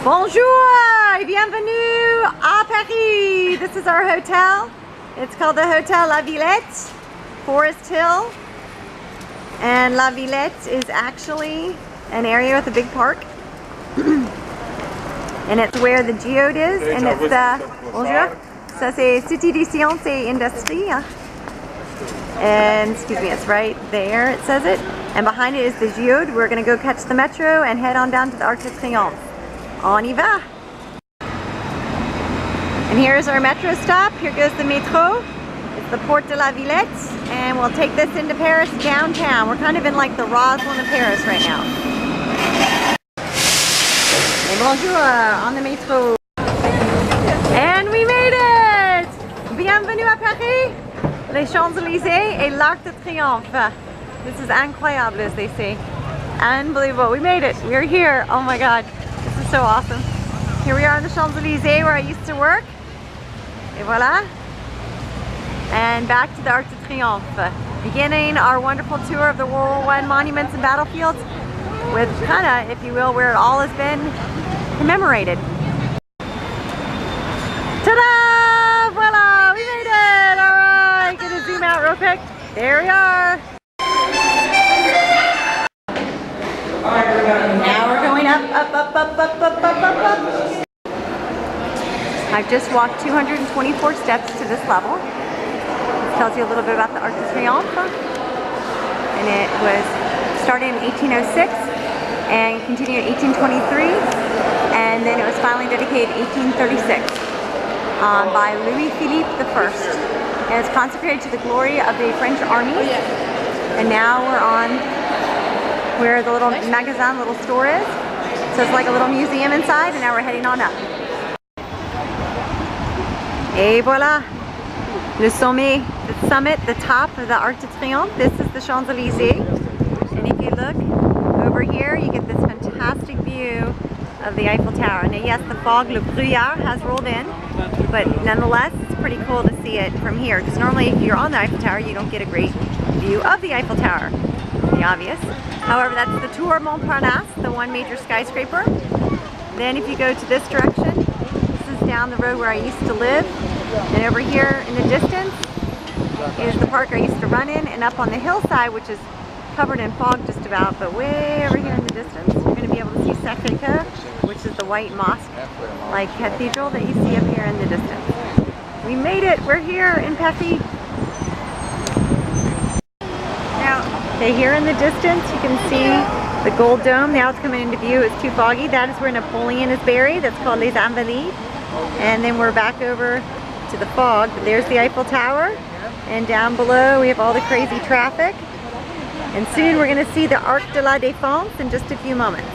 Bonjour et bienvenue à Paris. This is our hotel. It's called the Hotel La Villette, Forest Hill. And La Villette is actually an area with a big park. And it's where the geode is. And it's bonjour. Ça c'est Cité des Sciences et Industries. And excuse me, it's right there, it says it. And behind it is the geode. We're going to go catch the metro and head on down to the Arc de Triomphe. On y va! And here's our metro stop. Here goes the métro. It's the Porte de la Villette. And we'll take this into Paris downtown. We're kind of in like the Roslyn of Paris right now. Et bonjour on the métro. And we made it! Bienvenue à Paris! Les Champs-Élysées et l'Arc de Triomphe. This is incroyable, as they say. Unbelievable. We made it. We're here. Oh my God. This is so awesome. Here we are in the Champs-Élysées where I used to work. Et voilà. And back to the Arc de Triomphe. Beginning our wonderful tour of the World War I monuments and battlefields with kind of, if you will, where it all has been commemorated. Ta-da! Voila! We made it! Alright, gonna zoom out real quick. There we are. Now we're going up. I've just walked 224 steps to this level. This tells you a little bit about the Arc de Triomphe. And it was started in 1806 and continued in 1823. And then it was finally dedicated in 1836 by Louis-Philippe I. And it's consecrated to the glory of the French army. And now we're on where the little magasin, little store is. So it's like a little museum inside, and now we're heading on up. Et voilà, le sommet, the summit, the top of the Arc de Triomphe. This is the Champs-Élysées. And if you look over here, you get this fantastic view of the Eiffel Tower. Now yes, the fog, le brouillard, has rolled in, but nonetheless, it's pretty cool to see it from here. Because normally if you're on the Eiffel Tower, you don't get a great view of the Eiffel Tower. The obvious. However, that's the Tour Montparnasse, the one major skyscraper. Then if you go to this direction, this is down the road where I used to live. And over here in the distance is the park I used to run in. And up on the hillside, which is covered in fog just about, but way over here in the distance, you're going to be able to see Sacré-Cœur, which is the white mosque-like cathedral that you see up here in the distance. We made it! We're here in Paris! Okay, here in the distance you can see the Gold Dome. Now it's coming into view. It's too foggy. That is where Napoleon is buried. That's called Les Invalides. And then we're back over to the fog. But there's the Eiffel Tower. And down below we have all the crazy traffic. And soon we're going to see the Arc de la Défense in just a few moments.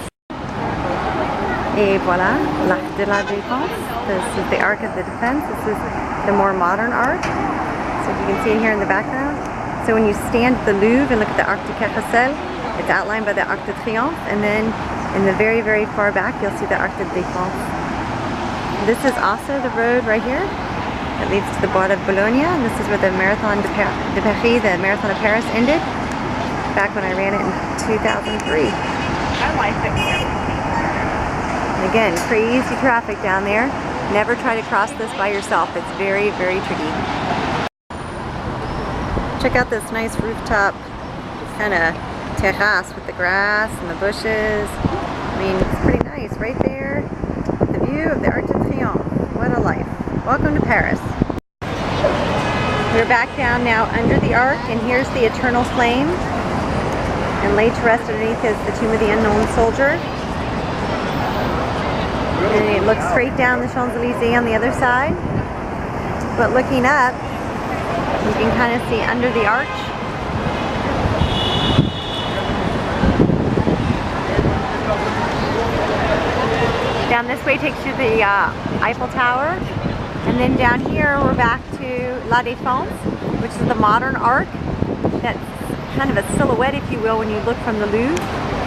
Et voilà, l'Arc de la Défense. This is the Arc of the Defense. This is the more modern arc. So you can see it here in the background. So when you stand at the Louvre and look at the Arc de Carrousel, it's outlined by the Arc de Triomphe, and then in the very, very far back, you'll see the Arc de Défense. This is also the road right here that leads to the Bois de Boulogne, and this is where the Marathon de Paris, the Marathon of Paris ended, back when I ran it in 2003. I like it. And again, crazy traffic down there. Never try to cross this by yourself. It's very, very tricky. Check out this nice rooftop kind of terrace with the grass and the bushes. I mean, it's pretty nice right there. The view of the Arc de Triomphe. What a life. Welcome to Paris. We're back down now under the arc, and here's the eternal flame. And laid to rest underneath is the tomb of the unknown soldier. And it looks straight down the Champs-Élysées on the other side. But looking up, you can kind of see under the arch. Down this way takes you to the Eiffel Tower. And then down here we're back to La Défense, which is the modern arc. That's kind of a silhouette, if you will, when you look from the Louvre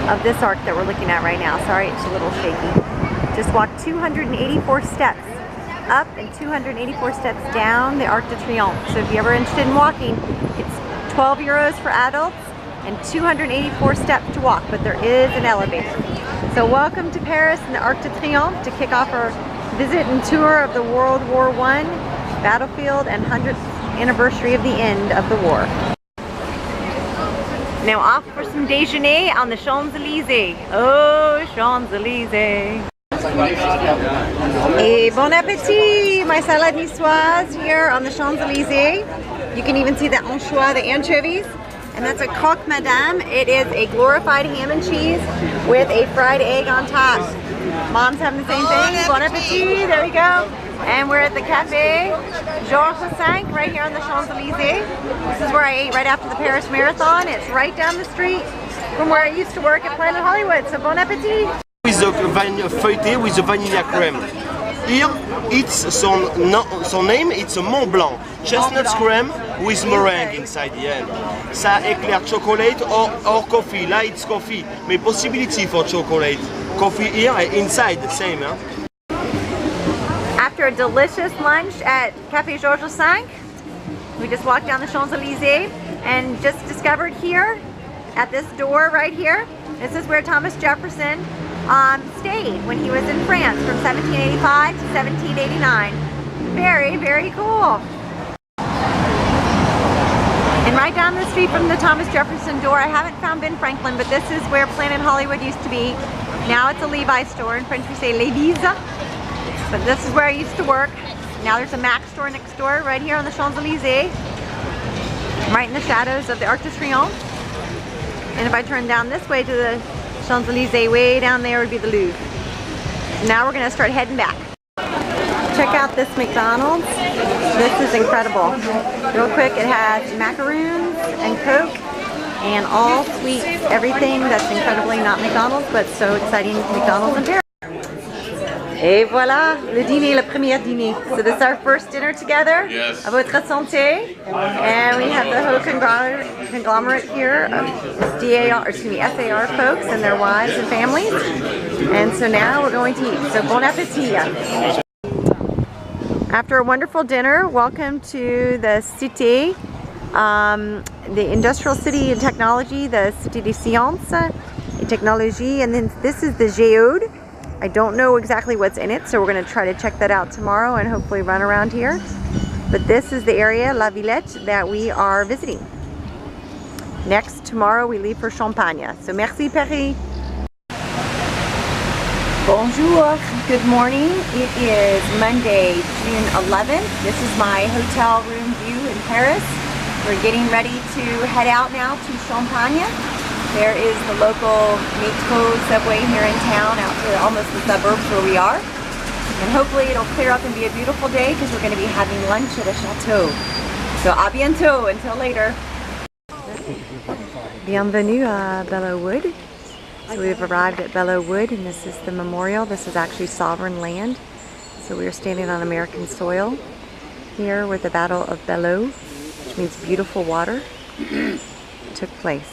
of this arc that we're looking at right now. Sorry, it's a little shaky. Just walked 284 steps up and 284 steps down the Arc de Triomphe. So if you're ever interested in walking, it's 12 euros for adults and 284 steps to walk, but there is an elevator. So welcome to Paris and the Arc de Triomphe to kick off our visit and tour of the World War I battlefield and 100th anniversary of the end of the war. Now off for some déjeuner on the Champs-Élysées. Oh, Champs-Élysées. Et bon appétit! My salad niçoise here on the Champs-Élysées. You can even see the anchois, the anchovies. And that's a croque madame. It is a glorified ham and cheese with a fried egg on top. Mom's having the same thing. Bon appetit, there you go. And we're at the Cafe Georges V right here on the Champs-Élysées. This is where I ate right after the Paris Marathon. It's right down the street from where I used to work at Planet Hollywood. So bon appetit. With the vanilla feuilleté with the vanilla crème. Here, it's son name, it's a Mont Blanc. Chestnut crème with meringue inside the end. Ça éclair chocolate or coffee. Là, it's coffee. Mais possibility for chocolate. Coffee here, inside, the same. Huh? After a delicious lunch at Café Georges V, we just walked down the Champs-Élysées and just discovered here, at this door right here, this is where Thomas Jefferson stayed when he was in France from 1785 to 1789. Very, very cool. And right down the street from the Thomas Jefferson door, I haven't found Ben Franklin, but this is where Planet Hollywood used to be. Now it's a Levi's store. In French we say Levi's. But this is where I used to work. Now there's a Mac store next door right here on the Champs-Élysées. Right in the shadows of the Arc de Triomphe. And if I turn down this way to the Champs-Élysées, way down there would be the Louvre. So now we're going to start heading back. Check out this McDonald's. This is incredible. Real quick, it has macaroons and Coke and all sweets, everything that's incredibly not McDonald's, but so exciting McDonald's in Paris. Et voilà, le dîner, le premier dîner. So this is our first dinner together. Yes. À votre santé. And we have the whole conglomerate here of SAR folks and their wives and families. And so now we're going to eat. So bon appétit. After a wonderful dinner, welcome to the Cité, the industrial city and technology, the Cité des Sciences et Technologie. And then this is the Géode. I don't know exactly what's in it, so we're going to try to check that out tomorrow and hopefully run around here. But this is the area, La Villette, that we are visiting. Next, tomorrow we leave for Champagne. So merci Paris. Bonjour, good morning. It is Monday, June 11th. This is my hotel room view in Paris. We're getting ready to head out now to Champagne. There is the local metro subway here in town, out to almost the suburbs where we are. And hopefully it'll clear up and be a beautiful day because we're going to be having lunch at a chateau. So à bientôt, until later. Bienvenue à Belleau-Wood. So we've arrived at Belleau-Wood and this is the memorial. This is actually sovereign land. So we are standing on American soil here where the Battle of Belleau, which means beautiful water, took place.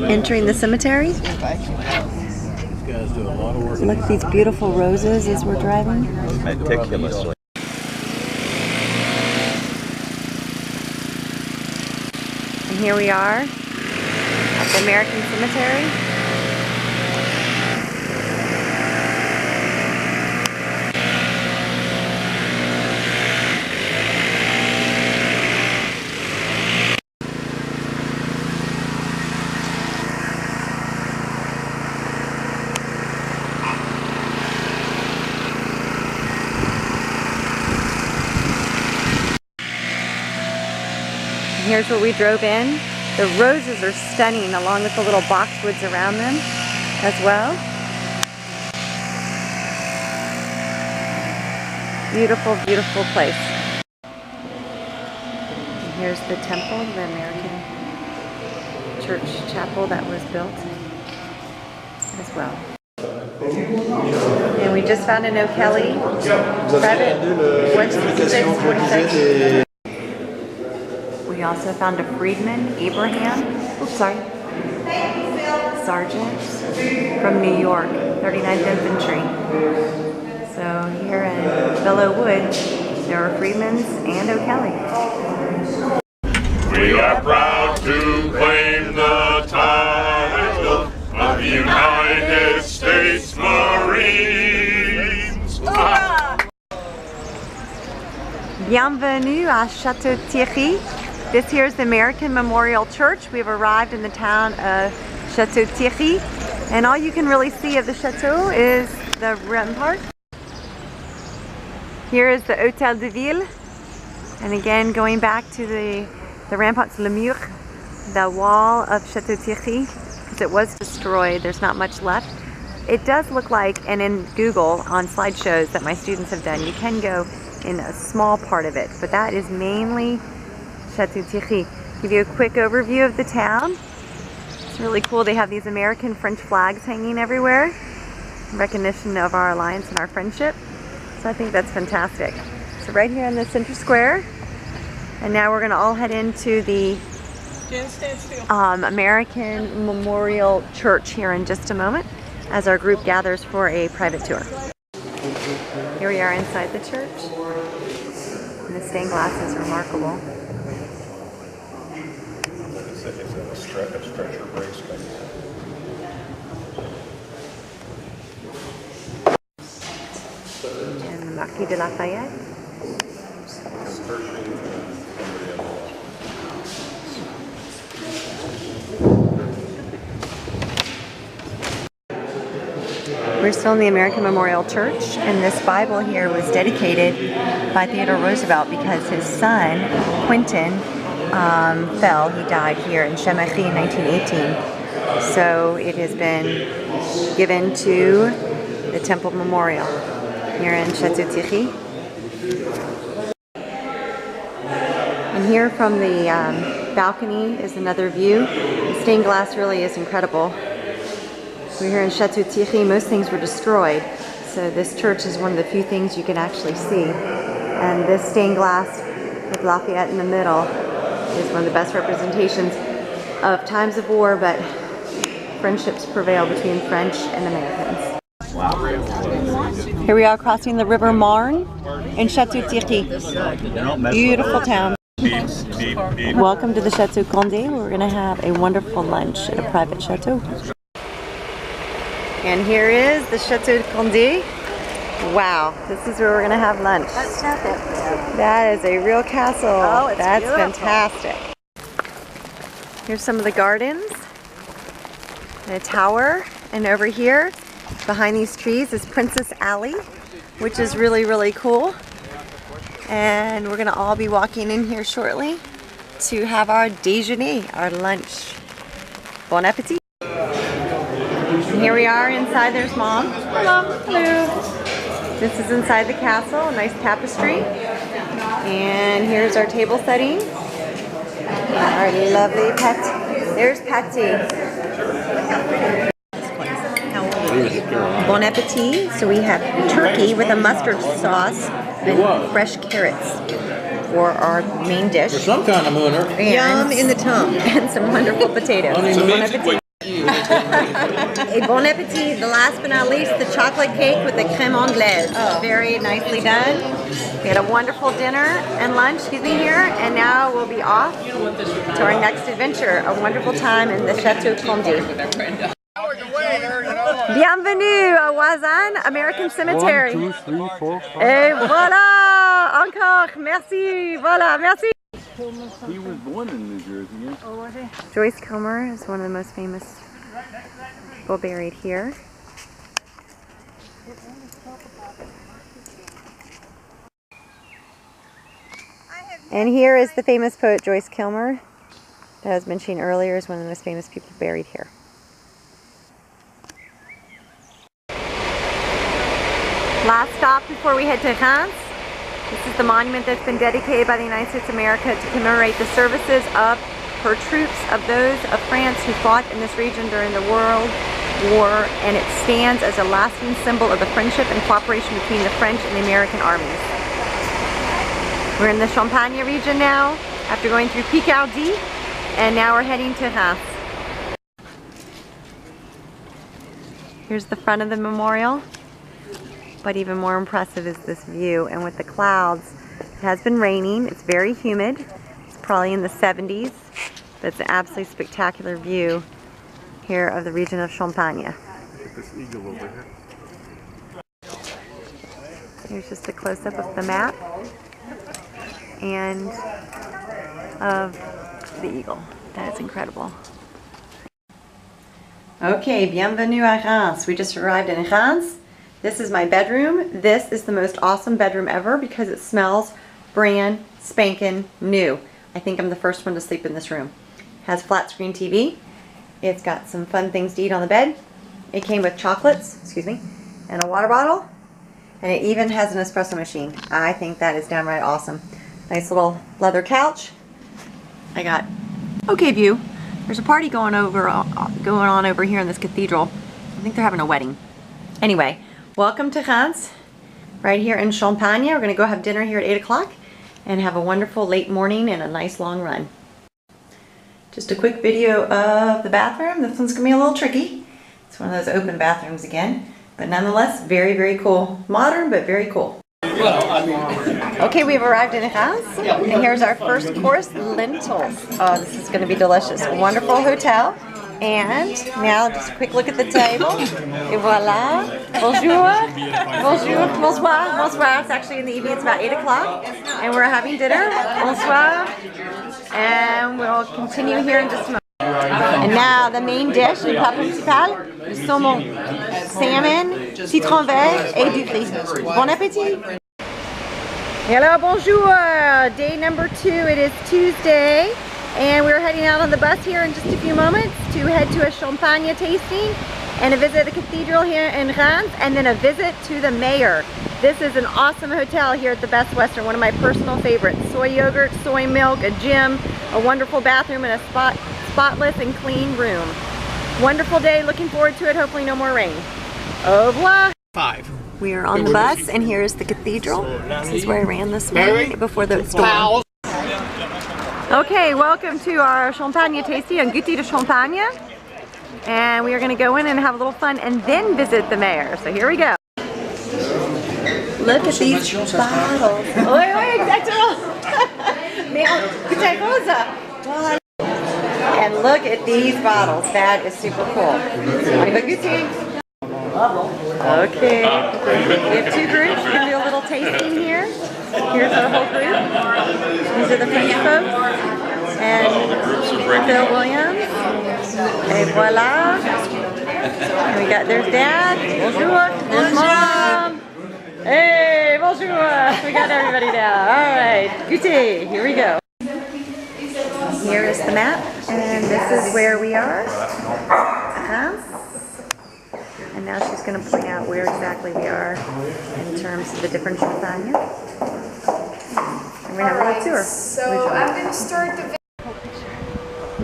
Entering the cemetery. Look at these beautiful roses as we're driving. Meticulously. And here we are at the American Cemetery. Here's where we drove in. The roses are stunning along with the little boxwoods around them as well. Beautiful, beautiful place. And here's the temple, the American church chapel that was built as well. And we just found an O'Kelly private 16646. We also found a freedman, Abraham, Sergeant from New York, 39th Infantry. So here in Belleau-Wood, there are Freedmans and O'Kelly. We are proud to claim the title of the United States Marines. Bienvenue à Château-Thierry. This here is the American Memorial Church. We've arrived in the town of Château-Thierry, and all you can really see of the chateau is the rampart. Here is the Hôtel de Ville, and again going back to the ramparts, le mur, the wall of Château-Thierry, because it was destroyed. There's not much left. It does look like, and in Google on slideshows that my students have done, you can go in a small part of it, but that is mainly Château-Thierry. Give you a quick overview of the town. It's really cool. They have these American French flags hanging everywhere in recognition of our alliance and our friendship. So I think that's fantastic. So right here in the center square, and now we're going to all head into the American Memorial Church here in just a moment as our group gathers for a private tour. Here we are inside the church, and the stained glass is remarkable. It's a stretcher brace. And the Marquis de Lafayette. We're still in the American Memorial Church, and this Bible here was dedicated by Theodore Roosevelt because his son, Quentin, fell. He died here in Chamaillerie in 1918. So it has been given to the Temple Memorial here in Château-Thierry. And here from the balcony is another view. The stained glass really is incredible. We're here in Château-Thierry. Most things were destroyed, so this church is one of the few things you can actually see. And this stained glass with Lafayette in the middle is one of the best representations of times of war, but friendships prevail between French and Americans. Here we are crossing the River Marne in Château-Thierry. Beautiful town. Welcome to the Chateau Condé, where we're going to have a wonderful lunch at a private chateau. And here is the Chateau Condé. Wow, this is where we're going to have lunch. That is a real castle. Oh, it's That's beautiful. fantastic. Here's some of the gardens, and a tower, and over here, behind these trees, is Princess Alley, which is really, really cool. And we're going to all be walking in here shortly to have our déjeuner, our lunch. Bon appetit. And here we are inside. There's Mom. Hello. Hello. This is inside the castle, a nice tapestry. And here's our table setting. And our lovely Patty. There's Patty. Bon appetit. So we have turkey with a mustard sauce and fresh carrots for our main dish. Some kind of mooner. Yum in the tongue. And some wonderful potatoes. Bon appetit. A bon appetit. The last but not least, the chocolate cake with the crème anglaise. Very nicely done. We had a wonderful dinner and lunch, here, and now we'll be off to our next adventure. A wonderful time in the Chateau Condé. Bienvenue à Wazan, American Cemetery. 1, 2, 3, 4, 5. Et voilà, encore, merci, voilà, merci. He was born in New Jersey, yeah? Joyce Kilmer is one of the most famous people buried here. And here is the famous poet Joyce Kilmer, that I was mentioning earlier, is one of the most famous people buried here. Last stop before we head to Reims. This is the monument that's been dedicated by the United States of America to commemorate the services of her troops, of those of France who fought in this region during the World War, and it stands as a lasting symbol of the friendship and cooperation between the French and the American armies. We're in the Champagne region now, after going through Picardy, and now we're heading to Reims. Here's the front of the memorial. But even more impressive is this view, and with the clouds, it has been raining, it's very humid, it's probably in the 70s. But it's an absolutely spectacular view here of the region of Champagne. Look at this eagle over here. Here's just a close-up of the map and of the eagle. That is incredible. Okay, bienvenue à Reims. We just arrived in Reims. This is my bedroom. This is the most awesome bedroom ever because it smells brand spanking new. I think I'm the first one to sleep in this room. Has flat screen TV. It's got some fun things to eat on the bed. It came with chocolates, excuse me, and a water bottle. And it even has an espresso machine. I think that is downright awesome. Nice little leather couch. I got okay view. There's a party going on over here in this cathedral. I think they're having a wedding. Anyway, welcome to Reims, right here in Champagne. We're gonna go have dinner here at 8 o'clock and have a wonderful late morning and a nice long run. Just a quick video of the bathroom. This one's gonna be a little tricky. It's one of those open bathrooms again, but nonetheless, very, very cool. Modern, but very cool. Okay, we've arrived in Reims, and here's our first course, lentils. Oh, this is going to be delicious. Wonderful hotel. And now just a quick look at the table. Et voila. Bonjour. Bonjour. Bonsoir. Bonsoir. It's actually in the evening. It's about 8 o'clock. And we're having dinner. Bonsoir. And we'll continue here in just a moment. And now the main dish, le plat principal, le saumon, salmon, citron vert, et du riz. Bon appétit! Hello, bonjour! Day number 2, it is Tuesday, and we're heading out on the bus here in just a few moments to head to a champagne tasting and a visit the cathedral here in Reims, and then a visit to the mayor. This is an awesome hotel here at the Best Western, one of my personal favorites. Soy yogurt, soy milk, a gym, a wonderful bathroom, and a spotless and clean room. Wonderful day, looking forward to it, hopefully no more rain. Au revoir! 5. We are on the bus, and here is the cathedral. This is where I ran this morning before the storm. Okay, welcome to our Champagne tasting, un goûter de Champagne. And we are going to go in and have a little fun and then visit the mayor. So here we go. Look at these bottles. Oui, oui, exactement. Mais en bouteille rose. Voilà. And look at these bottles. That is super cool. On va goûter. Okay. We have 2 groups. We're going to do a little tasting here. Here's our whole group. These are the French folks. And Phil Williams. Et voila. And we got, there's Dad. Bonjour. There's Mom. Hey, bonjour. We got everybody now. All right. Goûter. Here we go. Here is the map, and this is where we are. And now she's going to point out where exactly we are in terms of the different champagne. And we're going to have a little tour. So I'm going to start the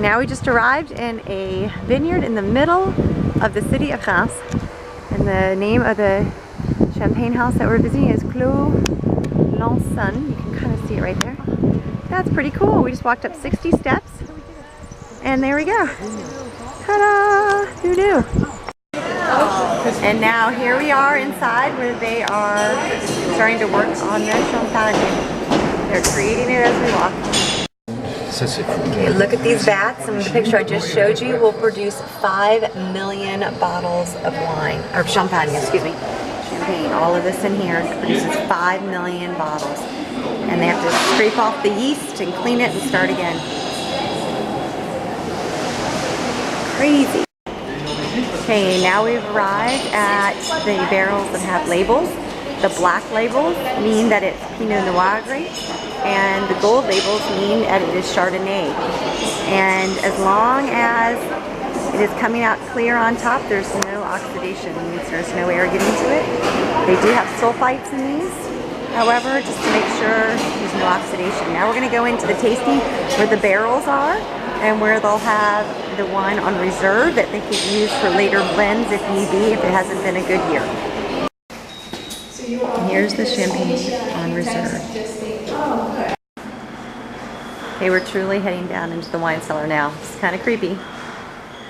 Now we just arrived in a vineyard in the middle of the city of Reims. And the name of the champagne house that we're visiting is Clos Lanson. You can kind of see it right there. That's pretty cool. We just walked up 60 steps, and there we go. Ta-da! Doo-doo! And now here we are inside where they are starting to work on their champagne. They're creating it as we walk. Okay, look at these vats, and the picture I just showed you will produce 5 million bottles of wine, or champagne, excuse me. Champagne, all of this in here produces 5 million bottles. And they have to scrape off the yeast and clean it and start again. Crazy. Okay, now we've arrived at the barrels that have labels. The black labels mean that it's Pinot Noir grapes, and the gold labels mean that it is Chardonnay. And as long as it is coming out clear on top, there's no oxidation. It means there's no air getting to it. They do have sulfites in these, however, just to make sure there's no oxidation. Now we're going to go into the tasting where the barrels are, and where they'll have the one on reserve that they could use for later blends if need be, if it hasn't been a good year. And here's the champagne on reserve. Okay, we're truly heading down into the wine cellar now. It's kind of creepy.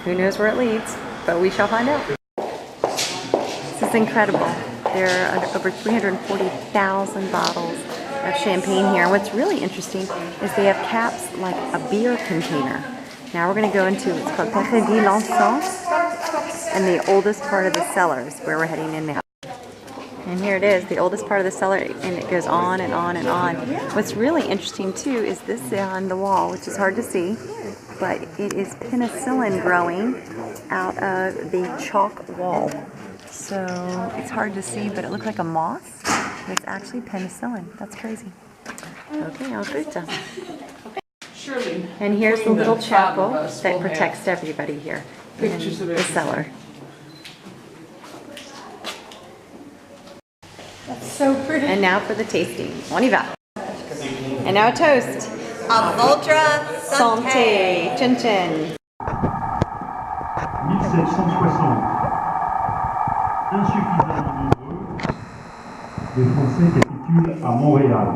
Who knows where it leads, but we shall find out. This is incredible. There are over 340,000 bottles of champagne here. And what's really interesting is they have caps like a beer container. Now we're going to go into what's called Café L'Encens, and the oldest part of the cellar is where we're heading in now. And here it is, the oldest part of the cellar, and it goes on and on and on. What's really interesting too is this on the wall, which is hard to see, but it is penicillin growing out of the chalk wall. So it's hard to see, but it looks like a moss, but it's actually penicillin. That's crazy. Okay, en route. And here's the little chapel that protects everybody here in the cellar. That's so pretty. And now for the tasting. On y va. And now a toast. A Voltra Santé. Chin chin. 1760. Insuffisamment nombreux, les Français capitulent à Montréal.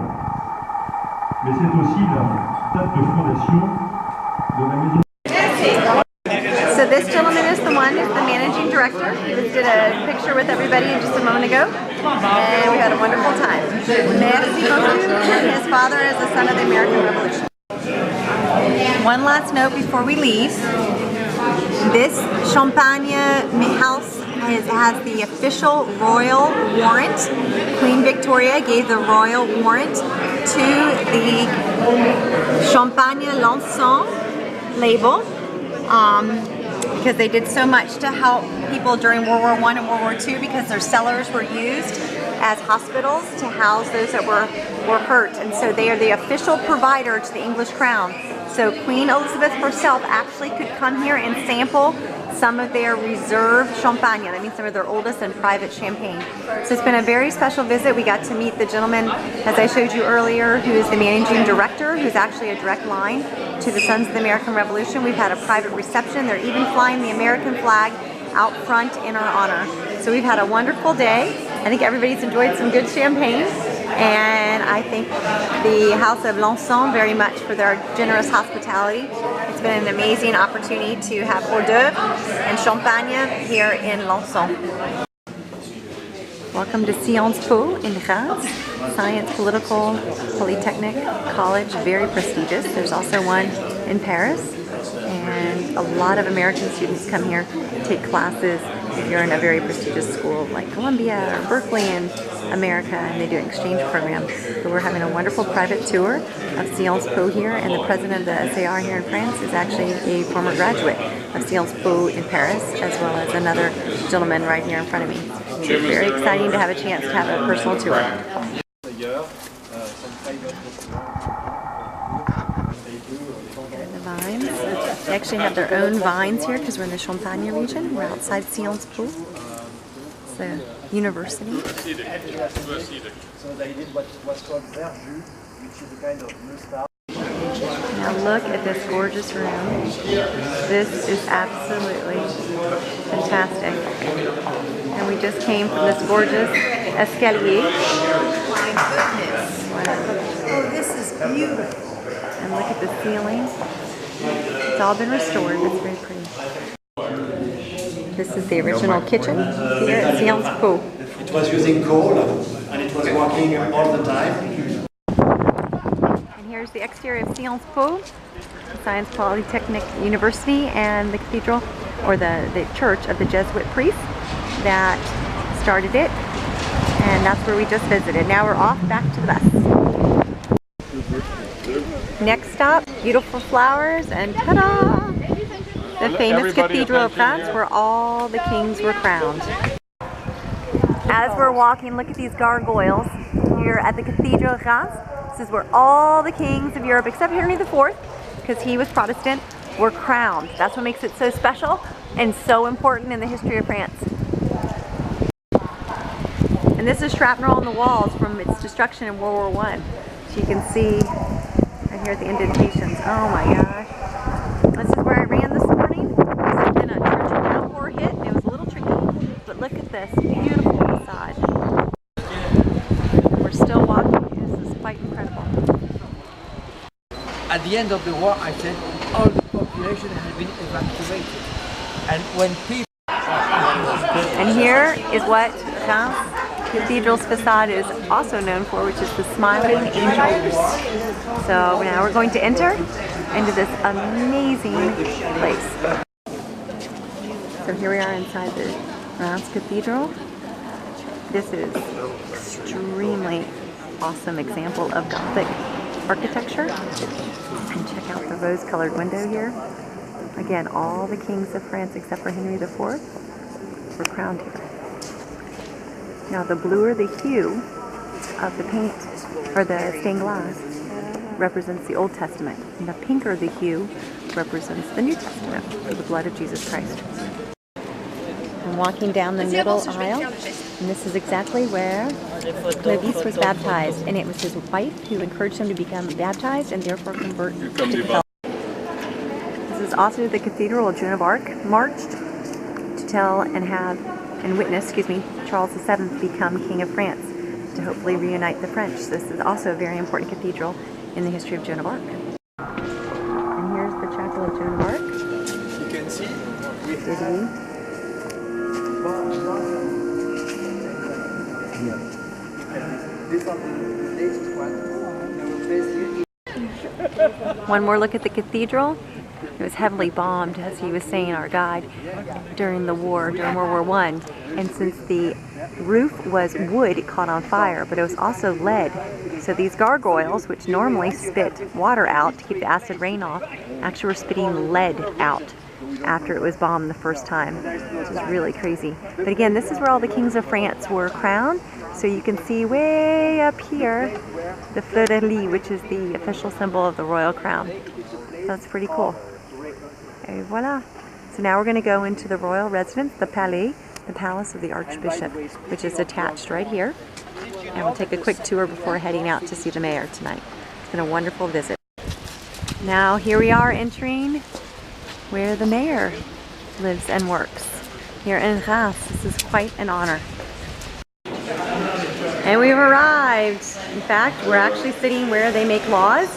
Mais c'est aussi la date de fondation de la maison. So this gentleman is the one who's the managing director. He just did a picture with everybody just a moment ago, and we had a wonderful time. Merci beaucoup. His father is the son of the American Revolution. One last note before we leave. This Champagne house has the official royal warrant. Queen Victoria gave the royal warrant to the Champagne L'Encens label. Because they did so much to help people during World War I and World War II, because their cellars were used as hospitals to house those that were hurt. And so they are the official provider to the English crown. So Queen Elizabeth herself actually could come here and sample some of their reserve champagne. That means some of their oldest and private champagne. So it's been a very special visit. We got to meet the gentleman, as I showed you earlier, who is the managing director, who's actually a direct line to the Sons of the American Revolution. We've had a private reception. They're even flying the American flag out front in our honor. So we've had a wonderful day. I think everybody's enjoyed some good champagne. And I thank the House of L'Encens very much for their generous hospitality. It's been an amazing opportunity to have hors d'oeuvre and champagne here in L'Encens. Welcome to Sciences Po in Reims, Science Political Polytechnic College, very prestigious. There's also one in Paris, and a lot of American students come here to take classes if you're in a very prestigious school like Columbia or Berkeley in America, and they do an exchange program. But we're having a wonderful private tour of Sciences Po here, and the president of the SAR here in France is actually a former graduate of Sciences Po in Paris, as well as another gentleman right here in front of me. So it's very exciting to have a chance to have a personal tour. The vines. They actually have their own vines here because we're in the Champagne region. We're outside Sciences Po. It's a university. So they did what's called verjus, which is a kind of moustache. Now look at this gorgeous room. This is absolutely fantastic. And we just came from this gorgeous escalier. My goodness. Oh, this is beautiful. And look at the ceiling. It's all been restored. It's very pretty. This is the original kitchen here at Sciences Po. It was using coal and it was working all the time. And here's the exterior of Sciences Po, Science Polytechnic University, and the cathedral, or the church of the Jesuit priests that started it. And that's where we just visited. Now we're off back to the bus. Next stop, beautiful flowers, and ta-da! The famous Cathedral of France where all the kings were crowned. As we're walking, look at these gargoyles here at the Cathedral of France. This is where all the kings of Europe, except Henry IV, because he was Protestant, were crowned. That's what makes it so special and so important in the history of France. And this is shrapnel on the walls from its destruction in World War I. So you can see right here at the indentations. Oh my gosh. This is where I ran this morning. Then a torrential downpour hit and it was a little tricky. But look at this beautiful facade. We're still walking. This is quite incredible. At the end of the war, I said all the population had been evacuated. And when people... And here is what Reims cathedral's facade is also known for, which is the smiling angels. So now we're going to enter into this amazing place. So here we are inside the Reims Cathedral. This is extremely awesome example of Gothic architecture. And check out the rose-colored window here. Again, all the kings of France except for Henry IV were crowned here. Now the bluer the hue of the paint, or the stained glass, represents the Old Testament. And the pinker the hue represents the New Testament, or the blood of Jesus Christ. I'm walking down the middle aisle, and this is exactly where Clovis was baptized, and it was his wife who encouraged him to become baptized and therefore convert to Catholicism. This is also the Cathedral of Joan of Arc marched to tell and witness, Charles VII become King of France to hopefully reunite the French. This is also a very important cathedral in the history of Joan of Arc. And here's the Chapel of Joan of Arc. You can see. One more look at the cathedral. It was heavily bombed, as he was saying, our guide, during the war, during World War I. And since the roof was wood, it caught on fire, but it was also lead. So these gargoyles, which normally spit water out to keep the acid rain off, actually were spitting lead out after it was bombed the first time, which is really crazy. But again, this is where all the kings of France were crowned. So you can see way up here the fleur de lis, which is the official symbol of the royal crown. So that's pretty cool. Et voila. So now we're going to go into the royal residence, the Palais, the palace of the Archbishop, which is attached right here. And we'll take a quick tour before heading out to see the mayor tonight. It's been a wonderful visit. Now here we are entering where the mayor lives and works, here in Reims. This is quite an honor. And we've arrived. In fact, we're actually sitting where they make laws,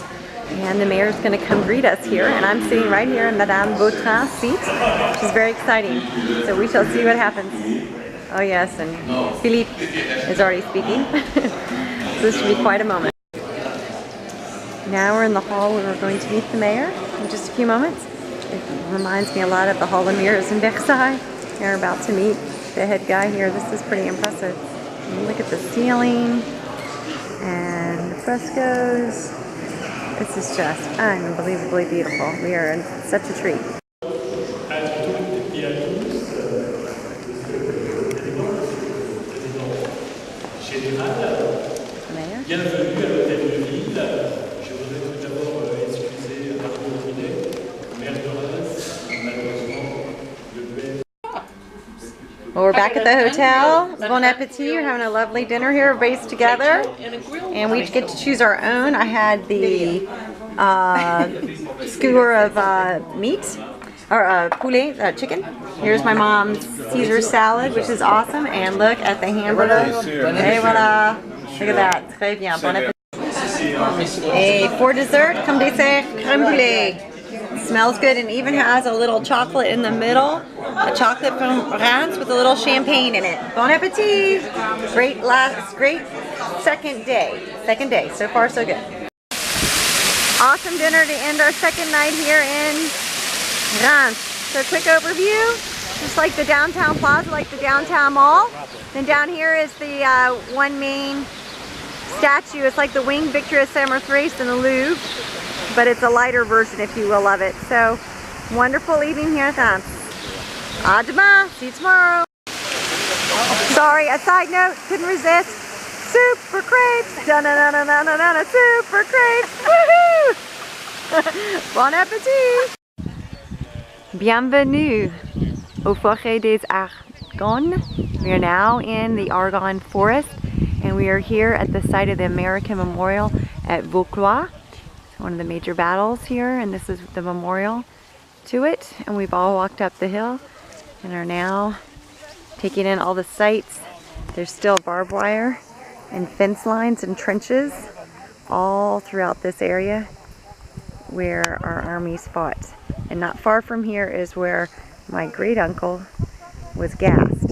and the mayor's going to come greet us here, and I'm sitting right here in Madame Vautrin's seat, which is very exciting. So we shall see what happens. Oh yes, and Philippe is already speaking. So this should be quite a moment. Now we're in the hall where we're going to meet the mayor in just a few moments. It reminds me a lot of the Hall of Mirrors in Versailles. We're about to meet the head guy here. This is pretty impressive. And look at the ceiling and the frescoes. This is just unbelievably beautiful. We are in such a treat. Well, we're back at the hotel. Bon appetit. We're having a lovely dinner here, everybody's together. And we get to choose our own. I had the skewer of meat, or poulet, chicken. Here's my mom's Caesar salad, which is awesome. And look at the hamburger. Hey, voila. Look at that. Très bien. Bon appetit. Et for dessert, comme dessert, crème brûlée. Smells good, and even has a little chocolate in the middle. A chocolate from Reims with a little champagne in it. Bon appetit! Great second day. So far, so good. Awesome dinner to end our second night here in Reims. So quick overview, just like the downtown plaza, like the downtown mall. Then down here is the one main statue. It's like the winged victory of Samothrace in the Louvre, but it's a lighter version, if you will, of it. So, wonderful evening here at Reims. À demain. See you tomorrow. Sorry, a side note, couldn't resist. Super crepes. Da-na-na-na-na-na-na, super crepes. Woohoo! Bon appétit. Bienvenue au Forêt des Argonnes. We are now in the Argonne Forest, and we are here at the site of the American Memorial at Vaucluse. One of the major battles here, and this is the memorial to it. And we've all walked up the hill and are now taking in all the sights. There's still barbed wire and fence lines and trenches all throughout this area where our armies fought. And not far from here is where my great uncle was gassed.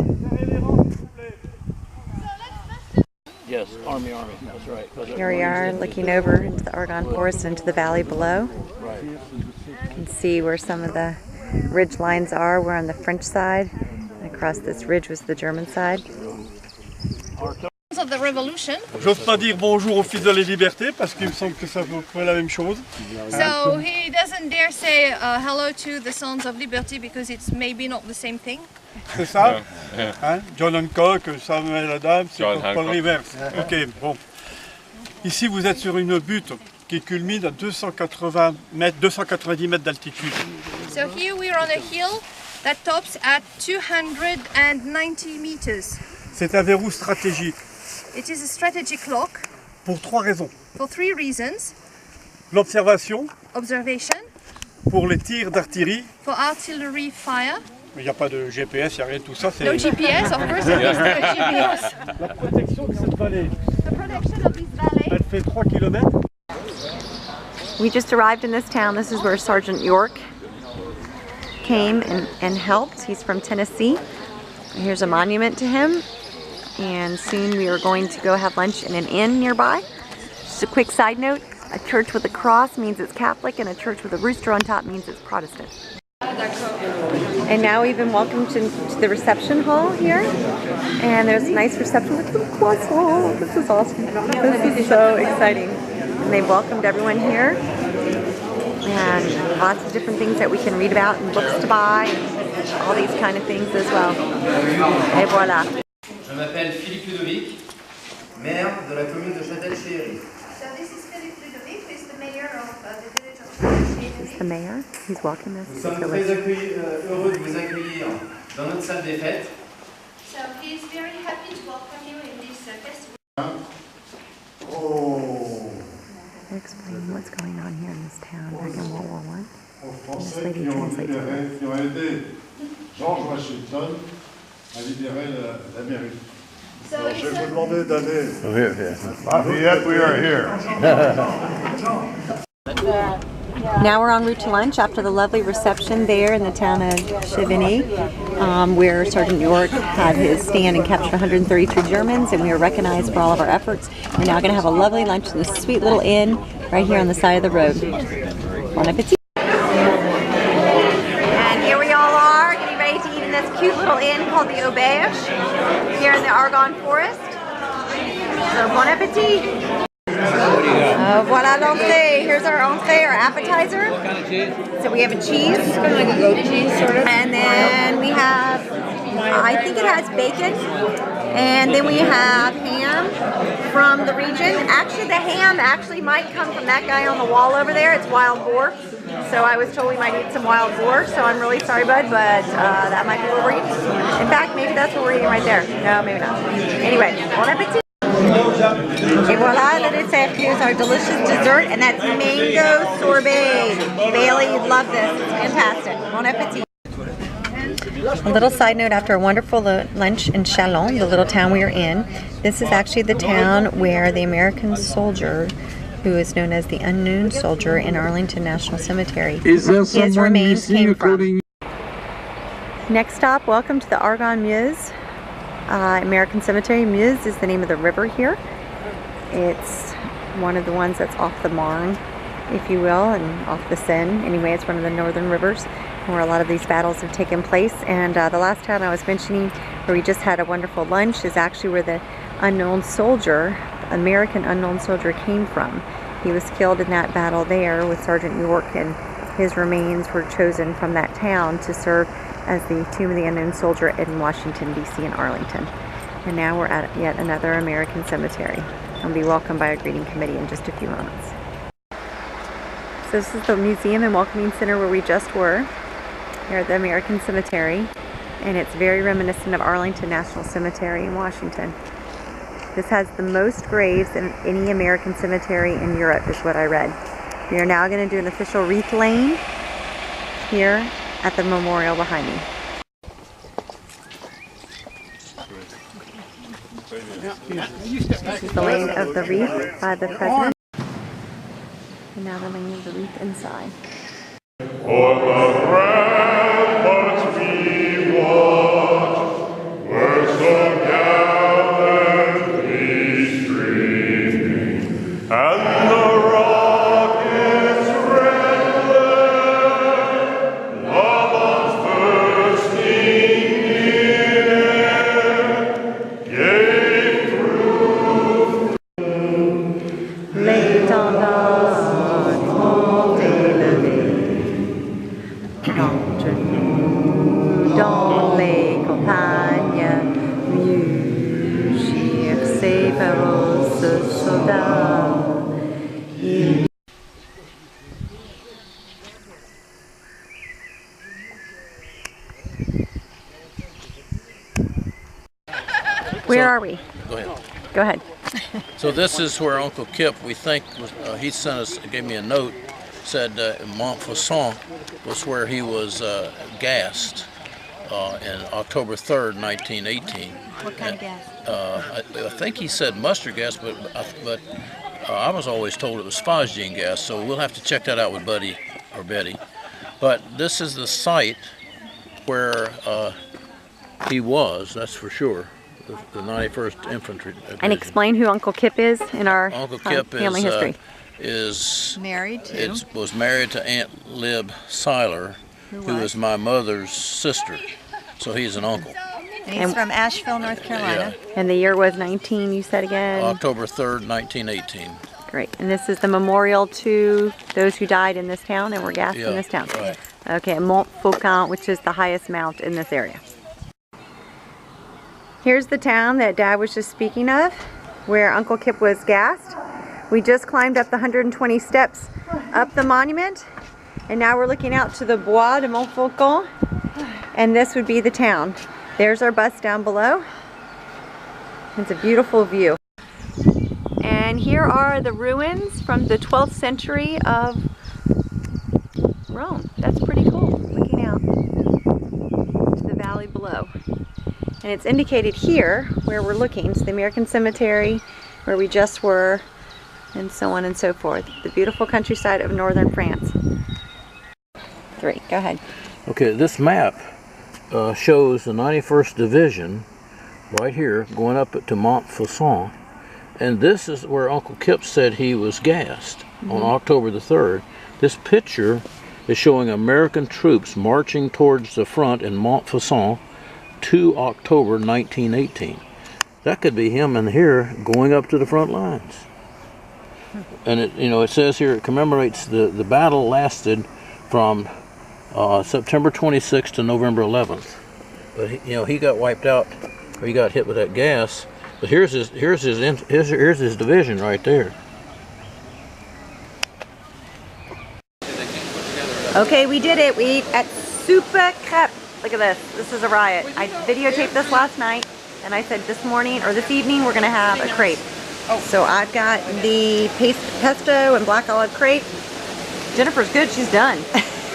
Yes, Army, that's right. Here we are looking over into the Argonne Forest and into the valley below. Right. You can see where some of the ridge lines are. We're on the French side. Across this ridge was the German side. Of the revolution. J'ose pas dire bonjour aux fils de la liberté parce qu'il me semble que ça vaut pas la même chose. So he doesn't dare say hello to the Sons of Liberty because it's maybe not the same thing. C'est ça? Hein? John Hancock, Samuel Adams, c'est pas le reverse. Ok, bon. Ici, vous êtes sur une butte qui culmine à 290 mètres d'altitude. So here we're on a hill that tops at 290 meters. C'est un verrou stratégique. It is a strategic lock Pour 3 raisons. for 3 reasons. L'observation, Observation, pour les tirs d'artillerie. for artillery fire. Il n'y a pas de GPS, il n'y a rien de tout ça. No GPS, of course, there is no GPS. La protection de cette vallée, The protection of this valley. elle fait 3 km. We just arrived in this town. This is where Sergeant York came and helped. He's from Tennessee. Here's a monument to him. And soon we are going to go have lunch in an inn nearby. Just a quick side note, a church with a cross means it's Catholic and a church with a rooster on top means it's Protestant. And now we've been welcomed to the reception hall here. And there's a nice reception with some croissants. This is awesome. This is so exciting. And they've welcomed everyone here. And lots of different things that we can read about and books to buy and all these kind of things as well. Et voilà. Je m'appelle Philippe Ludovic, maire de la commune de Châtel-Chéhéry. So this is Philippe Ludovic, who is the mayor of the village of Châtel-Chéhéry. This is the mayor. He's welcomed us Nous to the sommes très village. heureux de vous accueillir dans notre salle des fêtes. So he is very happy to welcome you in this festival. They're explaining what's going on here in this town back in World War I. Aux Français qui ont aidé George Washington à libérer l'Amérique. Alors, je vais vous demander d'aller. Lafayette, we are here. Now we're en route to lunch after the lovely reception there in the town of Chivigny, where Sergeant York had his stand and captured 132 Germans, and we were recognized for all of our efforts. We're now going to have a lovely lunch in this sweet little inn right here on the side of the road. Bon appetit! And here we all are, getting ready to eat in this cute little inn called the Auberge here in the Argonne Forest. So bon appetit! Voila l'entrée. Here's our entrée, our appetizer. So we have a cheese. It's kind of like a goat cheese, sort of. And then we have, I think it has bacon. And then we have ham from the region. Actually, the ham actually might come from that guy on the wall over there. It's wild boar. So I was told we might eat some wild boar. So I'm really sorry, bud, but that might be what we're eating. In fact, maybe that's what we're eating right there. No, maybe not. Anyway, bon appetit. Et voila, the dessert. Here's our delicious dessert, and that's mango sorbet. Bailey, you'd love this. It's fantastic. Bon appetit. A little side note, after a wonderful lunch in Chalon, the little town we are in, this is actually the town where the American soldier, who is known as the Unknown Soldier in Arlington National Cemetery, his remains came from. Next stop, welcome to the Argonne Meuse. American Cemetery. Meuse is the name of the river here. It's one of the ones that's off the Marne, if you will, and off the Seine. Anyway, it's one of the northern rivers where a lot of these battles have taken place. And the last town I was mentioning, where we just had a wonderful lunch, is actually where the unknown soldier, American unknown soldier, came from. He was killed in that battle there with Sergeant York, and his remains were chosen from that town to serve as the Tomb of the Unknown Soldier in Washington, D.C. and Arlington. And now we're at yet another American cemetery. I'll be welcomed by a greeting committee in just a few moments. So this is the museum and welcoming center where we just were, here at the American Cemetery. And it's very reminiscent of Arlington National Cemetery in Washington. This has the most graves in any American cemetery in Europe, is what I read. We are now going to do an official wreath laying here at the memorial behind me. This is the laying of the wreath by the president. And now the laying of the wreath inside. For the ramparts we watched were so gallantly streamed. and the rock is red glare, lava's bursting in air, gave proof. Les tendances ont élevé entre nous dans les campagnes, mugir ces féroces soldats. Where are we? Go ahead. Go ahead. So this is where Uncle Kip, we think, was, he sent us, gave me a note, said Montfaucon was where he was gassed in October 3rd, 1918. What kind of gas? I think he said mustard gas, but I was always told it was phosgene gas, so we'll have to check that out with Buddy or Betty. But this is the site where he was, that's for sure. The 91st Infantry Division. And explain who Uncle Kip is in our Uncle Kip family history. is married to? Was married to Aunt Lib Seiler, who is my mother's sister. So he's an uncle. And he's from Asheville, North Carolina. Yeah. And the year was 19, you said again? October 3rd, 1918. Great. And this is the memorial to those who died in this town and were gassed in this town. Right. Okay, Montfaucon, which is the highest mount in this area. Here's the town that Dad was just speaking of, where Uncle Kip was gassed. We just climbed up the 120 steps up the monument, and now we're looking out to the Bois de Montfaucon, and this would be the town. There's our bus down below. It's a beautiful view. And here are the ruins from the 12th century of Rome. That's pretty cool, looking out to the valley below. And it's indicated here where we're looking. It's the American Cemetery where we just were, and so on and so forth. The beautiful countryside of northern France. 3, go ahead. Okay, this map shows the 91st Division right here going up to Montfaucon. And this is where Uncle Kip said he was gassed on October the 3rd. This picture is showing American troops marching towards the front in Montfaucon 2 October 1918. That could be him in here going up to the front lines. And it, you know, it says here it commemorates the battle lasted from September 26th to November 11th. But he got wiped out, or he got hit with that gas. But here's his division right there. Okay, we did it. We ate at Super Crêpe. Look at this. This is a riot. I videotaped this last night, and I said this morning or this evening we're going to have a crepe. So I've got the pesto and black olive crepe. Jennifer's good. She's done.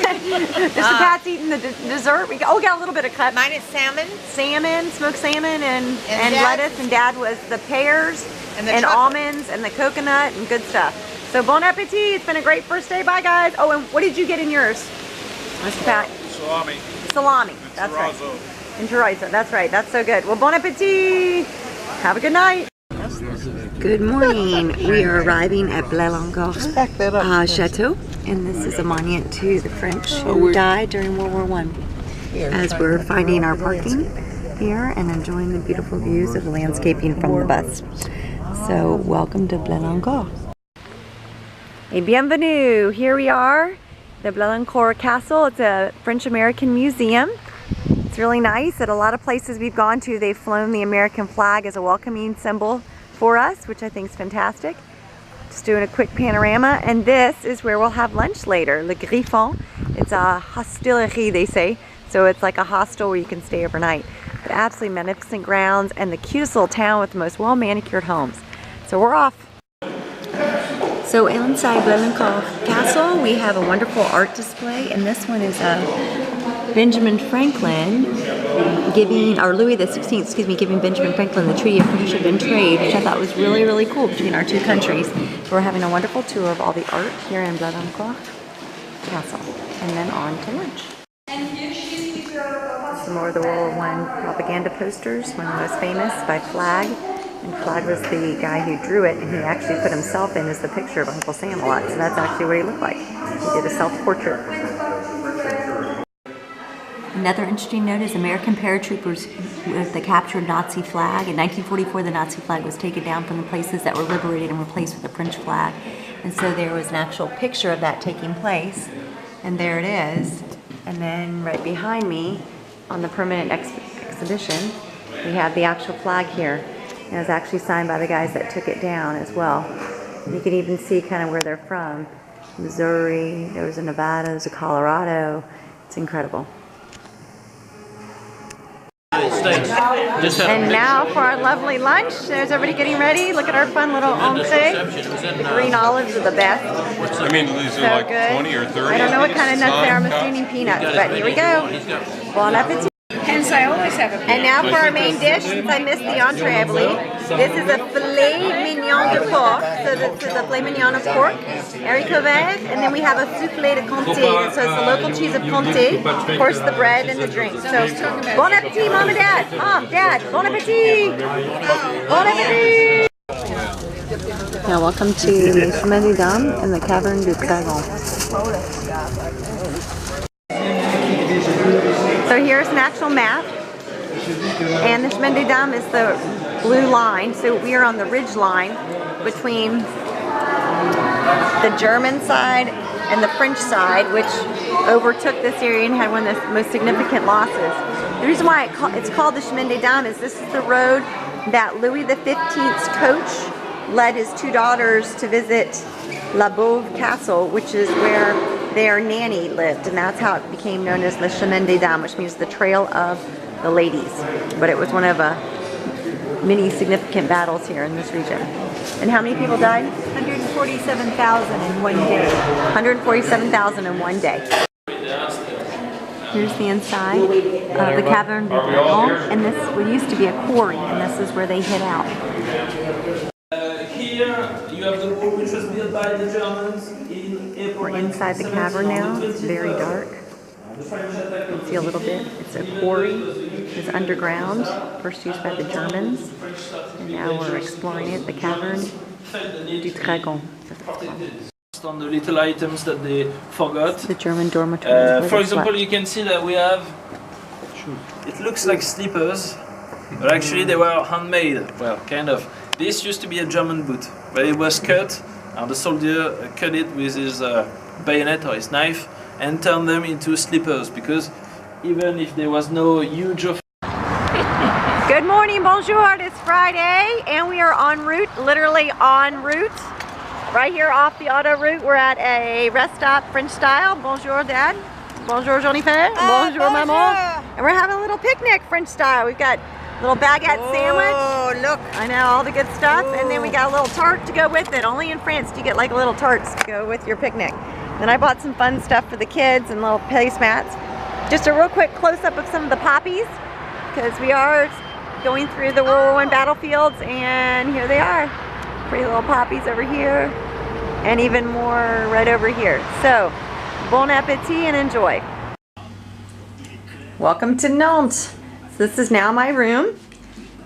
Mr. Pat's eating the dessert. We got a little bit of cut. Mine is salmon. Salmon, smoked salmon, and lettuce. And Dad was the pears and almonds and the coconut and good stuff. So bon appetit. It's been a great first day. Bye, guys. Oh, and what did you get in yours, Mr. Pat? Salami. Salami. That's right. And chorizo. That's right. That's so good. Well, bon appetit. Have a good night. Good morning. We are arriving at Blelancourt Chateau, and this is a monument to the French who died during World War I. As we're finding our parking here and enjoying the beautiful views of the landscaping from the bus. So, welcome to Blelancourt. Et bienvenue. Here we are, the Blelancourt Castle. It's a French-American museum. It's really nice. At a lot of places we've gone to, they've flown the American flag as a welcoming symbol for us, which I think is fantastic. Just doing a quick panorama, and this is where we'll have lunch later, Le Griffon. It's a hostelry, they say, so it's like a hostel where you can stay overnight. But absolutely magnificent grounds and the cutest little town with the most well-manicured homes. So we're off. So inside Blelancourt Castle, we have a wonderful art display, and this one is Benjamin Franklin giving, or Louis XVI, excuse me, giving Benjamin Franklin the Treaty of Friendship and Trade, which I thought was really, really cool between our two countries. So we're having a wonderful tour of all the art here in Blelancourt Castle, and then on to lunch. Some more of the World War I propaganda posters, one of the most famous by Flag And Claude was the guy who drew it, and he actually put himself in as the picture of Uncle Sam a lot. So that's actually what he looked like. He did a self-portrait. Another interesting note is American paratroopers with the captured Nazi flag. In 1944, the Nazi flag was taken down from the places that were liberated and replaced with the French flag. And so there was an actual picture of that taking place. And there it is. And then right behind me, on the permanent exhibition, we have the actual flag here. And it was actually signed by the guys that took it down as well. And you can even see kind of where they're from. Missouri, there was a Nevada, there's a Colorado. It's incredible. And now for our lovely lunch. There's everybody getting ready. Look at our fun little entree. The green olives are the best. I mean, these are like good. 20 or 30. I don't know what kind of nuts they are. I'm assuming peanuts, but here we go. Bon appetit. Hence, I always have a And now for our main dish, since I missed the entree, I believe. This is a filet mignon de porc. So this is a filet mignon of pork, haricot vert, and then we have a soufflé de Comté. So it's the local cheese of Comté, of course the bread and the drink. So bon appetit, Mom and Dad. Mom, Dad, bon appetit. Bon appetit. Now welcome to the Chemin des Dames and the Caverne du Dragon. So here's an actual map, and the Chemin des Dames is the blue line, so we are on the ridge line between the German side and the French side, which overtook this area and had one of the most significant losses. The reason why it's called the Chemin des Dames is this is the road that Louis XV's coach led his two daughters to visit La Beauve Castle, which is where their nanny lived, and that's how it became known as the Chemin des Dames, which means the trail of the ladies. But it was one of many significant battles here in this region. And how many people died? 147,000 in one day. 147,000 in one day. Here's the inside of the Caverne du Dragon, and this used to be a quarry, and this is where they hid out. Here you have the wall which was built by the Germans in April. We're inside the cavern now. It's very dark. You can see a little bit. It's a quarry. It's underground, first used by the Germans, and now we're exploring it. The Caverne du Dragon. On the little items that they forgot. The German dormitory. For example, you can see that we have. It looks like slippers, but actually they were handmade. Well, kind of. This used to be a German boot, but it was cut, and the soldier cut it with his bayonet or his knife and turned them into slippers, because even if there was no huge... Good morning, bonjour, it's Friday, and we are en route, literally en route. Right here off the auto route, we're at a rest stop, French style. Bonjour, Dad. Bonjour, Jennifer. Bonjour, Maman. And we're having a little picnic, French style. We've got little baguette sandwich. Oh, look. I know, all the good stuff. Oh. And then we got a little tart to go with it. Only in France do you get like little tarts to go with your picnic. Then I bought some fun stuff for the kids and little placemats. Just a real quick close-up of some of the poppies, because we are going through the World War I battlefields, and here they are. Pretty little poppies over here, and even more right over here. So, bon appetit and enjoy. Welcome to Nantes. This is now my room.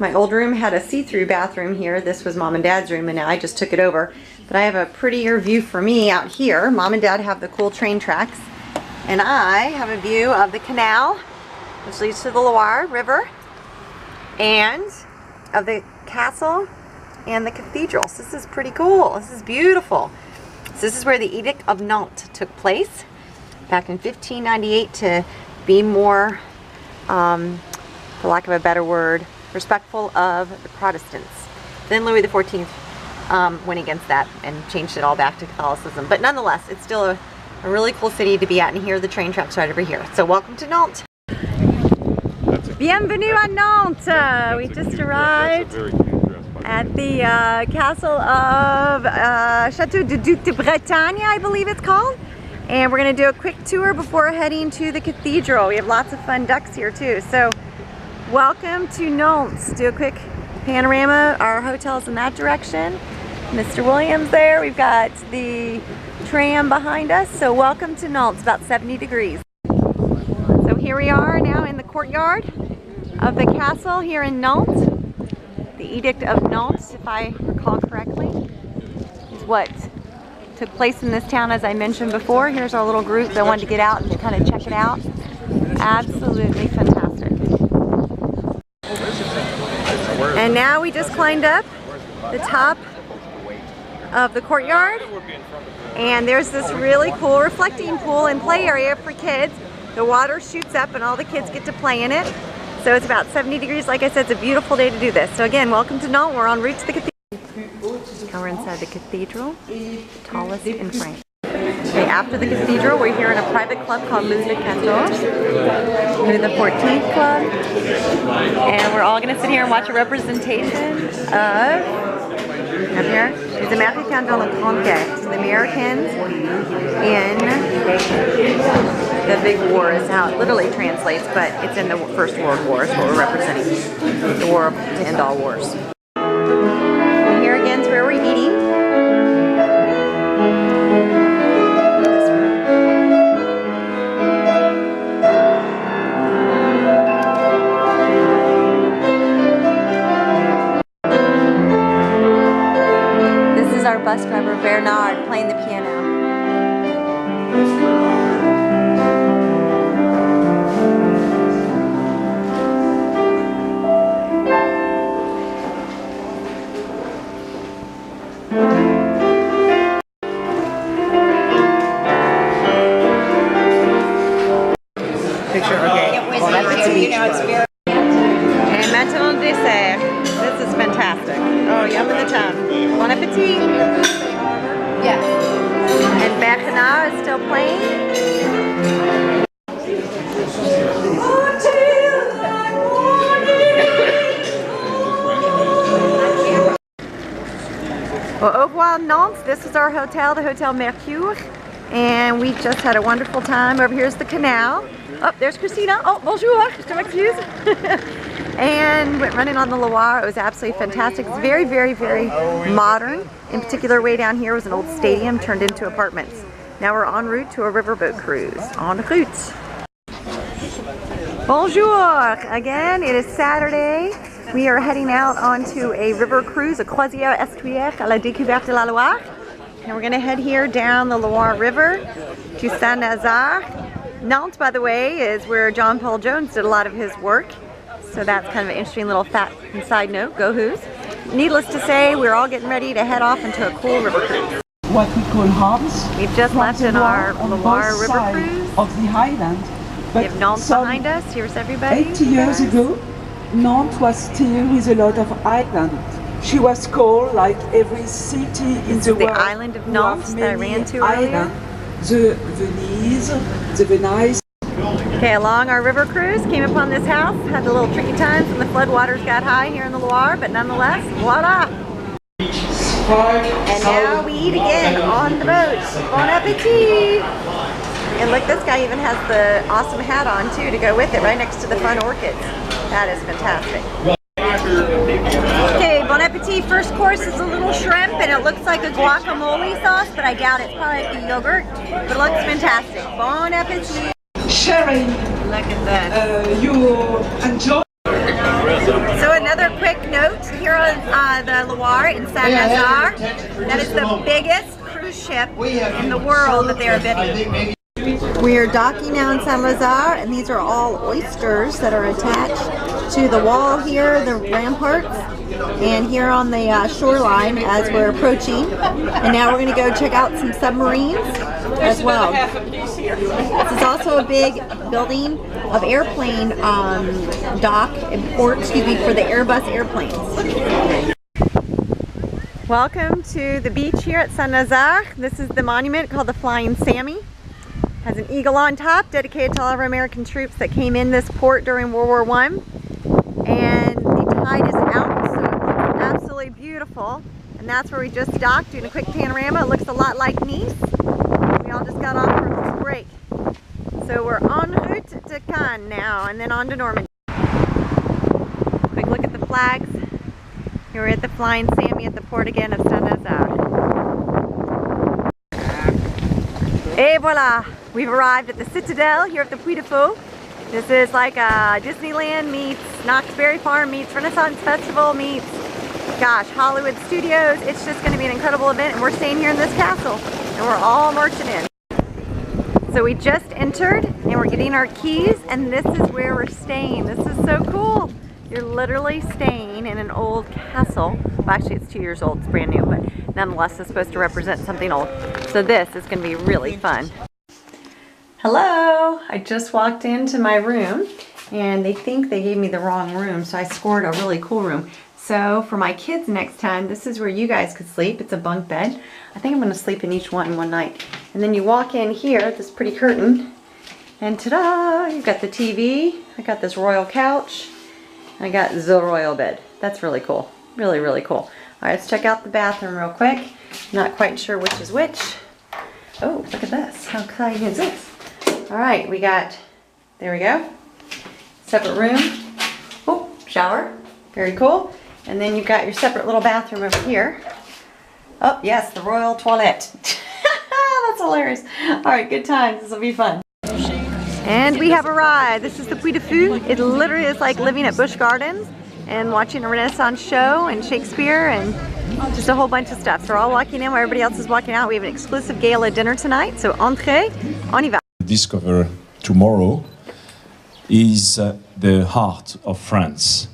My old room had a see-through bathroom here. This was Mom and Dad's room, and now I just took it over. But I have a prettier view for me out here. Mom and Dad have the cool train tracks, and I have a view of the canal, which leads to the Loire River, and of the castle and the cathedral. So this is pretty cool. This is beautiful. So this is where the Edict of Nantes took place back in 1598 to be more, for lack of a better word, respectful of the Protestants. Then Louis XIV went against that and changed it all back to Catholicism. But nonetheless, it's still a really cool city to be at, and here are the train tracks right over here. So welcome to Nantes. Bienvenue à Nantes. We just arrived at the castle of Château du Duc de Bretagne, I believe it's called. And we're going to do a quick tour before heading to the cathedral. We have lots of fun ducks here too. So welcome to Nantes. Do a quick panorama. Our hotel's in that direction. Mr. Williams there. We've got the tram behind us. So welcome to Nantes. About 70 degrees. So here we are now in the courtyard of the castle here in Nantes. The Edict of Nantes, if I recall correctly, is what took place in this town, as I mentioned before. Here's our little group that wanted to get out and kind of check it out. Absolutely fantastic. And now we just climbed up the top of the courtyard, and there's this really cool reflecting pool and play area for kids. The water shoots up and all the kids get to play in it. So it's about 70 degrees. Like I said, it's a beautiful day to do this. So again, welcome to Nantes. We're en route to the cathedral. Now we're inside the cathedral, tallest in France. Okay, after the cathedral, we're here in a private club called Louis the 14th Club. And we're all going to sit here and watch a representation of, up here, Les Américains dans la Grande Guerre. So the Americans in the Big War is how it literally translates, but it's in the First World War is what we're representing. The war to end all wars. And here again is where we're eating. This is our bus driver Bernard playing the piano. Picture, okay. Bon appétit. And maintenant le dessert. This is fantastic. Oh, yum in the tongue. Bon appétit. Yes. And Bernard is still playing. Well, au revoir Nantes. This is our hotel, the Hotel Mercure. And we just had a wonderful time. Over here's the canal. Oh, there's Christina. Oh, bonjour. Je m'excuse. And went running on the Loire. It was absolutely fantastic. It's very, very, very modern. In particular, way down here was an old stadium turned into apartments. Now we're en route to a riverboat cruise. En route. Bonjour. Again, it is Saturday. We are heading out onto a river cruise, a croisière estuaire à la découverte de la Loire. And we're going to head here down the Loire River to Saint-Nazaire. Nantes, by the way, is where John Paul Jones did a lot of his work. So that's kind of an interesting little fact and side note. Go Who's. Needless to say, we're all getting ready to head off into a cool river cruise. What we call hubs. We've just left in our Loire River cruise. Of the island. We have Nantes behind us. Here's everybody. 80 years ago, Nantes was still with a lot of island. She was called, like every city in the world, the island of Nantes that I ran to earlier. The Venise, the Venice. Okay, along our river cruise, came upon this house, had a little tricky times when the floodwaters got high here in the Loire, but nonetheless, voila! And now we eat again on the boat. Bon appetit! And look, this guy even has the awesome hat on too to go with it, right next to the fun orchids. That is fantastic. Okay, bon appetit. First course is a little shrimp, and it looks like a guacamole sauce, but I doubt it's probably like a yogurt. But it looks fantastic. Bon appetit. Sharing. Look at that. You enjoy. So another quick note here on the Loire in Saint-Nazaire. That is the biggest cruise ship in the world that they are bidding. We are docking now in Saint-Lazare, and these are all oysters that are attached to the wall here, the ramparts, and here on the shoreline as we're approaching. And now we're going to go check out some submarines as well. This is also a big building of airplane dock and port, excuse me, for the Airbus airplanes. Welcome to the beach here at Saint-Nazaire. This is the monument called the Flying Sammy. Has an eagle on top, dedicated to all of our American troops that came in this port during World War I. And the tide is out, so it looks absolutely beautiful. And that's where we just docked, doing a quick panorama. It looks a lot like Nice. We all just got off for a little break. So we're en route to Cannes now, and then on to Normandy. Quick look at the flags. Here we're at the Flying Sammy at the port again of Saint-Nazaire. Et voila! We've arrived at the Citadel here at the Puy de Faux. This is like Disneyland meets Knott's Berry Farm meets Renaissance Festival meets, gosh, Hollywood Studios. It's just going to be an incredible event, and we're staying here in this castle, and we're all marching in. So we just entered, and we're getting our keys, and this is where we're staying. This is so cool. You're literally staying in an old castle. Well, actually, it's 2 years old. It's brand new, but nonetheless, it's supposed to represent something old. So this is going to be really fun. Hello! I just walked into my room, and they think they gave me the wrong room, so I scored a really cool room. So for my kids next time, this is where you guys could sleep. It's a bunk bed. I think I'm going to sleep in each one night. And then you walk in here, this pretty curtain, and ta-da! You've got the TV. I got this royal couch. I got the royal bed. That's really cool. Really, really cool. All right, let's check out the bathroom real quick. Not quite sure which is which. Oh, look at this. How exciting is this? All right, we got, there we go. Separate room. Oh, shower. Very cool. And then you've got your separate little bathroom over here. Oh, yes, the royal toilet. That's hilarious. All right, good times. This will be fun. And we have arrived. This is the Puy de Fou. It literally is like living at Busch Gardens and watching a Renaissance show and Shakespeare and just a whole bunch of stuff. So we're all walking in while everybody else is walking out. We have an exclusive gala dinner tonight. So entree, on y va. Discover tomorrow is the heart of France.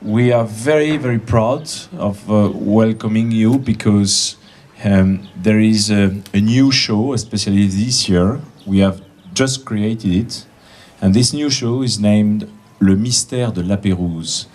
We are very, very proud of welcoming you because there is a new show, especially this year. We have just created it, and this new show is named Le Mystère de la Pérouse.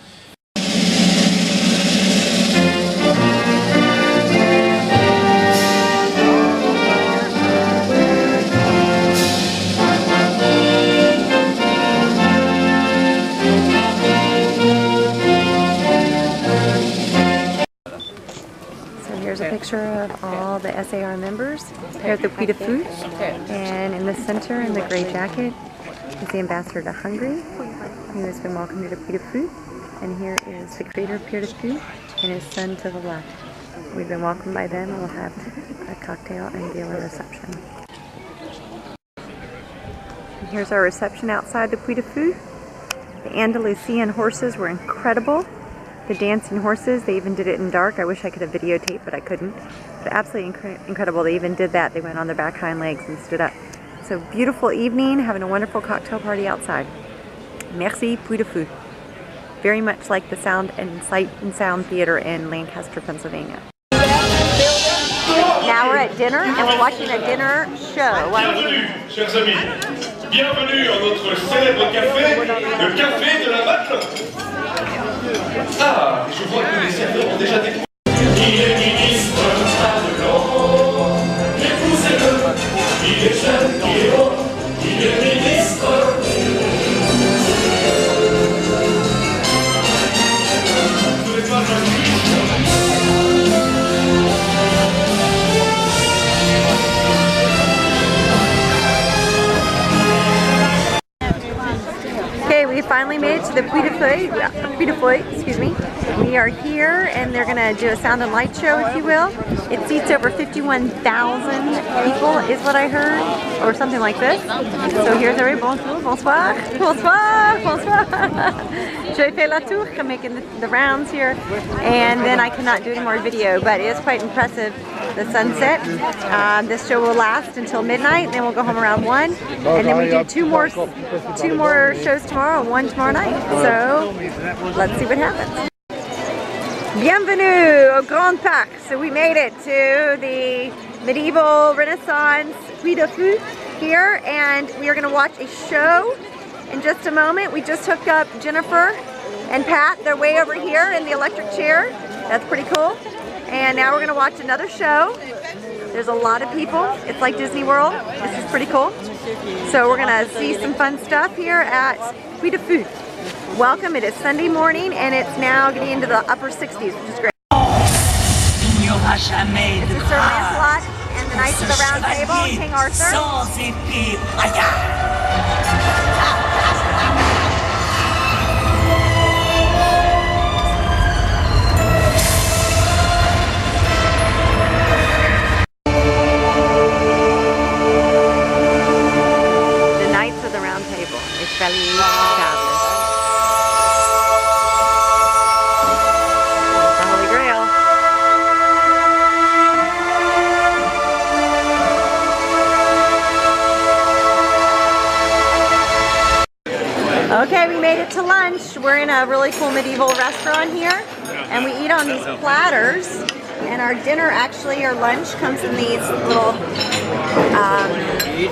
Here's a picture of all the SAR members here at the Puy de Fou. And in the center, in the gray jacket, is the ambassador to Hungary, who has been welcomed to the Puy de Fou. And here is the creator of Puy de Fou and his son to the left. We've been welcomed by them, and we'll have a cocktail and gala reception. And here's our reception outside the Puy de Fou. The Andalusian horses were incredible. The dancing horses, they even did it in dark. I wish I could have videotaped, but I couldn't. But absolutely incredible. They even did that. They went on their back hind legs and stood up. So beautiful evening, having a wonderful cocktail party outside. Merci Puy de Fou. Very much like the Sound and Sight and Sound Theater in Lancaster, Pennsylvania. Now we're at dinner, and we're watching a dinner show. Bienvenue, chers amis. Bienvenue à notre célèbre café, le Café de la Batte. Ah, je vois que les serveurs ont déjà découvert. Il est ministre, pas de l'eau. Épousez-le. Il est jeune, il est haut. Il est ministre. Okay, we finally made it to the Puy de Fou, excuse me. We are here, and they're going to do a sound and light show, if you will. It seats over 51,000 people, is what I heard, or something like this. So here's everybody. Bonjour, bonsoir, bonsoir, bonsoir. Je fais la tour, I'm making the rounds here, and then I cannot do any more video, but it is quite impressive. The sunset. This show will last until midnight, and then we'll go home around 1, and then we do two more shows tomorrow and 1 tomorrow night. So let's see what happens. Bienvenue au Grand Parc. So we made it to the medieval Renaissance Puy de Fou here, and we are going to watch a show in just a moment. We just hooked up Jennifer and Pat. They're way over here in the electric chair. That's pretty cool. And now we're going to watch another show. There's a lot of people. It's like Disney World. This is pretty cool. So we're going to see some fun stuff here at Puy de Fou. Welcome. It is Sunday morning, and it's now getting into the upper 60s, which is great. This is Sir Lancelot and the Knights of the Round Table, King Arthur. made it to lunch. We're in a really cool medieval restaurant here, and we eat on these platters. And our dinner, actually, our lunch comes in these little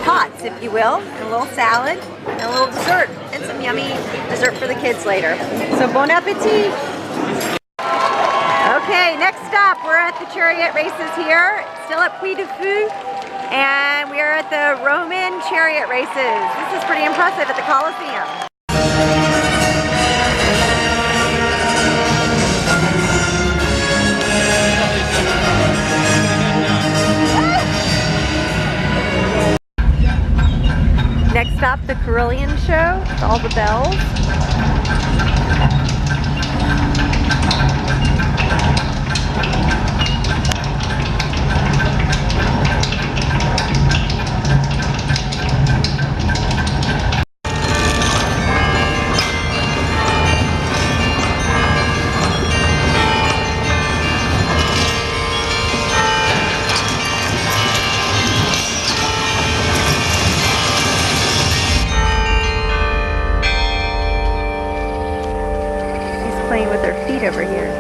pots, if you will, and a little salad, and a little dessert, and some yummy dessert for the kids later. So bon appetit! Okay, next stop, we're at the chariot races here, still at Puy du Fou, and we are at the Roman chariot races. This is pretty impressive at the Colosseum. Next stop, the Carillion show, with all the bells. Playing with their feet over here.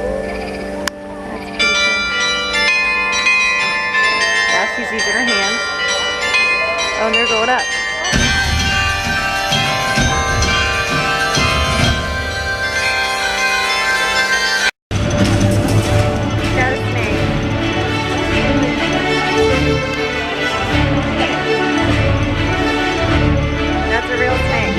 That's pretty cool. Yeah, she's using her hands. Oh, and they're going up. Got a snake. That's a real snake.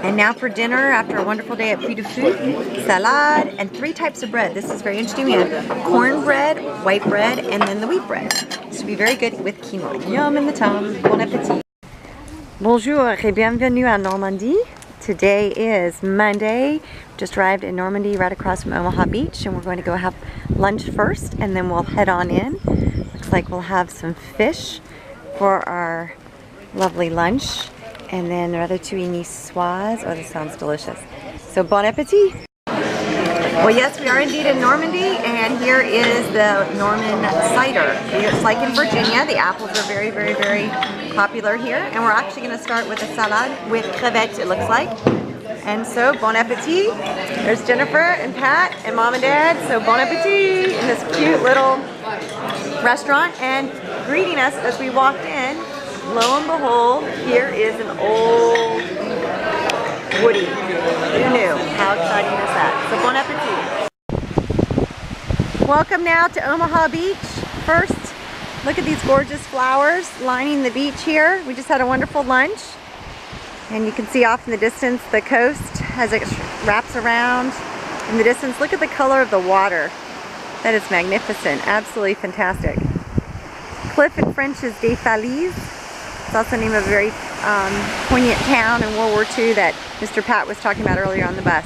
And now for dinner, after a wonderful day at Puy du Fou, salad and 3 types of bread. This is very interesting. We have cornbread, white bread, and then the wheat bread. This will be very good with quinoa. Yum in the tongue. Bon appétit. Bonjour et bienvenue à Normandie. Today is Monday. Just arrived in Normandy right across from Omaha Beach, and we're going to go have lunch first, and then we'll head on in. Looks like we'll have some fish for our lovely lunch. And then ratatouille niçoise. Oh, this sounds delicious. So bon appetit! Well, yes, we are indeed in Normandy, and here is the Norman cider. It's like in Virginia. The apples are very, very, very popular here. And we're actually going to start with a salad with crevettes, it looks like. And so, bon appetit! There's Jennifer and Pat and Mom and Dad. So bon appetit in this cute little restaurant. And greeting us as we walked in, lo and behold, here is an old Woody. Who knew? How exciting is that? So bon appetit. Welcome now to Omaha Beach. First, look at these gorgeous flowers lining the beach here. We just had a wonderful lunch. And you can see off in the distance the coast as it wraps around. In the distance, look at the color of the water. That is magnificent. Absolutely fantastic. Cliff in French is Des Falaise. It's also the name of a very poignant town in World War II that Mr. Pat was talking about earlier on the bus.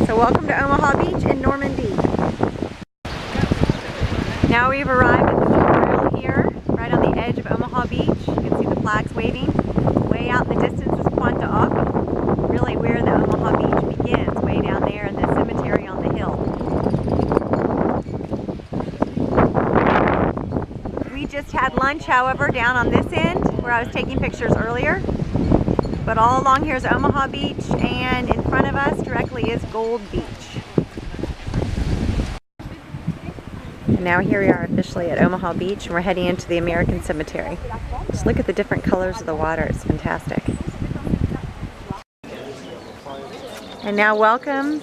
So welcome to Omaha Beach in Normandy. Now we've arrived at the memorial here, right on the edge of Omaha Beach. You can see the flags waving. Way out in the distance is Pointe du Hoc, really where the Omaha Beach begins, way down there in the cemetery on the hill. We just had lunch, however, down on this end, where I was taking pictures earlier. But all along here is Omaha Beach, and in front of us directly is Gold Beach. Now here we are officially at Omaha Beach, and we're heading into the American Cemetery. Just look at the different colors of the water, it's fantastic. And now welcome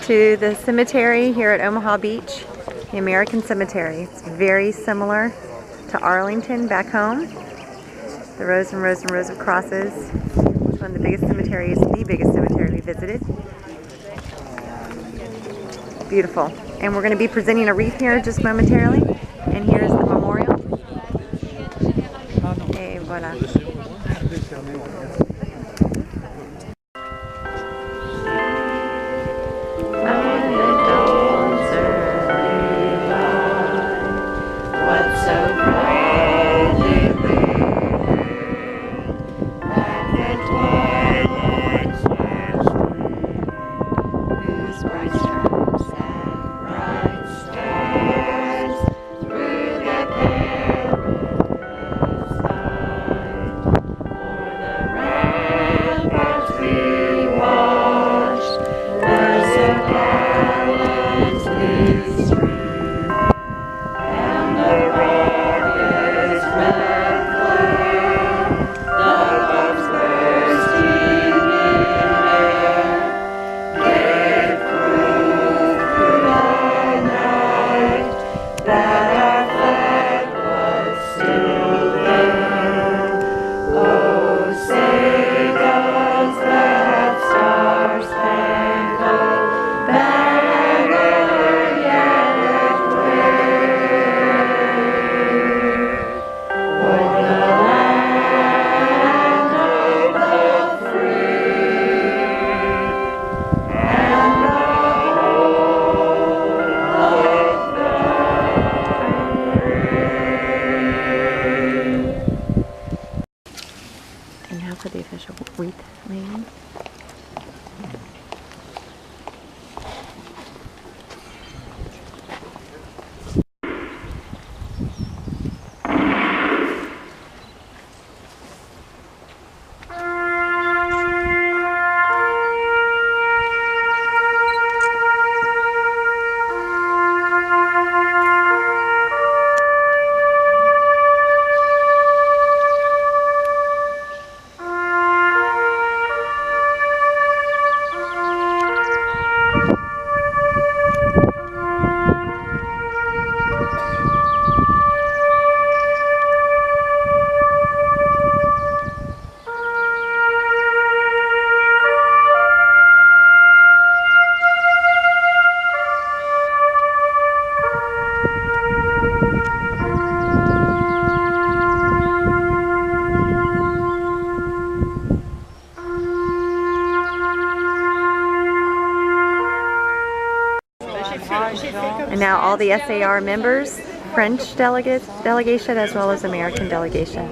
to the cemetery here at Omaha Beach, the American Cemetery. It's very similar to Arlington back home. The rows and rows and rows of crosses. It's one of the biggest cemeteries, the biggest cemetery we visited. Beautiful. And we're going to be presenting a wreath here just momentarily. And here's the memorial. Okay, bon Voilà. And now for the official wreath laying. And now all the SAR members, French delegation as well as American delegation.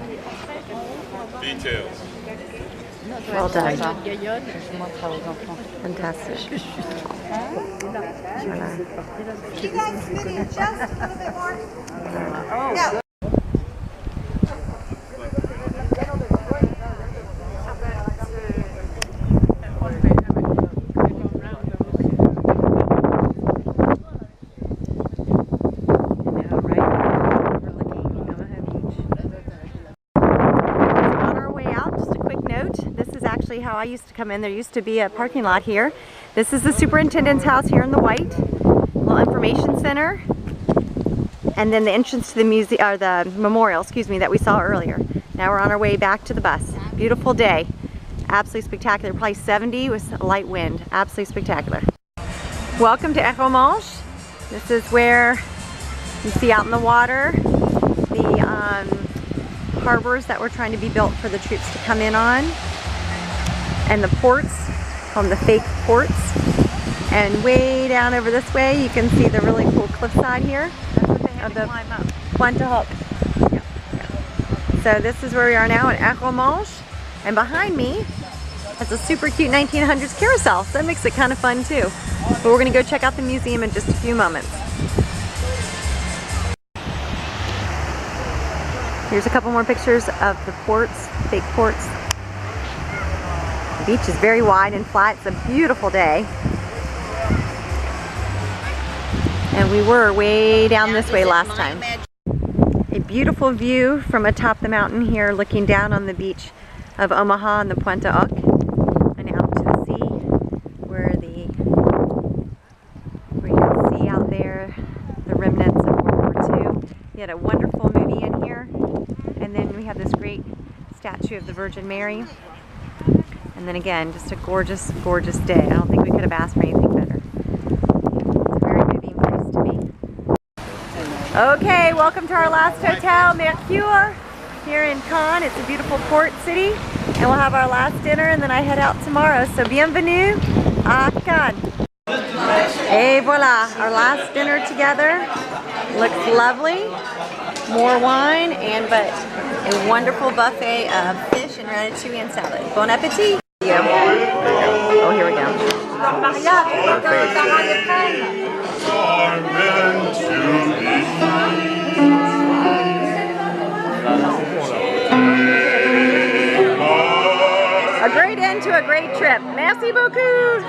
Details. Well done. Fantastic. You guys spinning just a little bit more? No. How I used to come in. There used to be a parking lot here. This is the superintendent's house here in the white. Little information center. And then the entrance to the museum, or the memorial, excuse me, that we saw earlier. Now we're on our way back to the bus. Beautiful day. Absolutely spectacular. Probably 70 with a light wind. Absolutely spectacular. Welcome to Echo-Manche. This is where you see out in the water the harbors that were trying to be built for the troops to come in on. And the ports, called the fake ports. And way down over this way, you can see the really cool cliffside here of the Pointe Hoc. So this is where we are now at Echo-Manche. And behind me is a super cute 1900s carousel. So that makes it kind of fun too. But we're gonna go check out the museum in just a few moments. Here's a couple more pictures of the ports, fake ports. The beach is very wide and flat. It's a beautiful day. And we were way down this way last time. A beautiful view from atop the mountain here, looking down on the beach of Omaha and the Pointe Hoc, and out to the sea, where you can see out there the remnants of World War II. We had a wonderful movie in here, and then we have this great statue of the Virgin Mary. And then again, just a gorgeous, gorgeous day. I don't think we could have asked for anything better. It's a very moving place to be. Okay, welcome to our last hotel, Mercure. here in Cannes. It's a beautiful port city, and we'll have our last dinner, and then I head out tomorrow. So bienvenue à Cannes. Et voila, our last dinner together. Looks lovely. More wine and but a wonderful buffet of fish and ratatouille and salad. Bon appetit. Oh, here we go. A great end to a great trip. Merci beaucoup.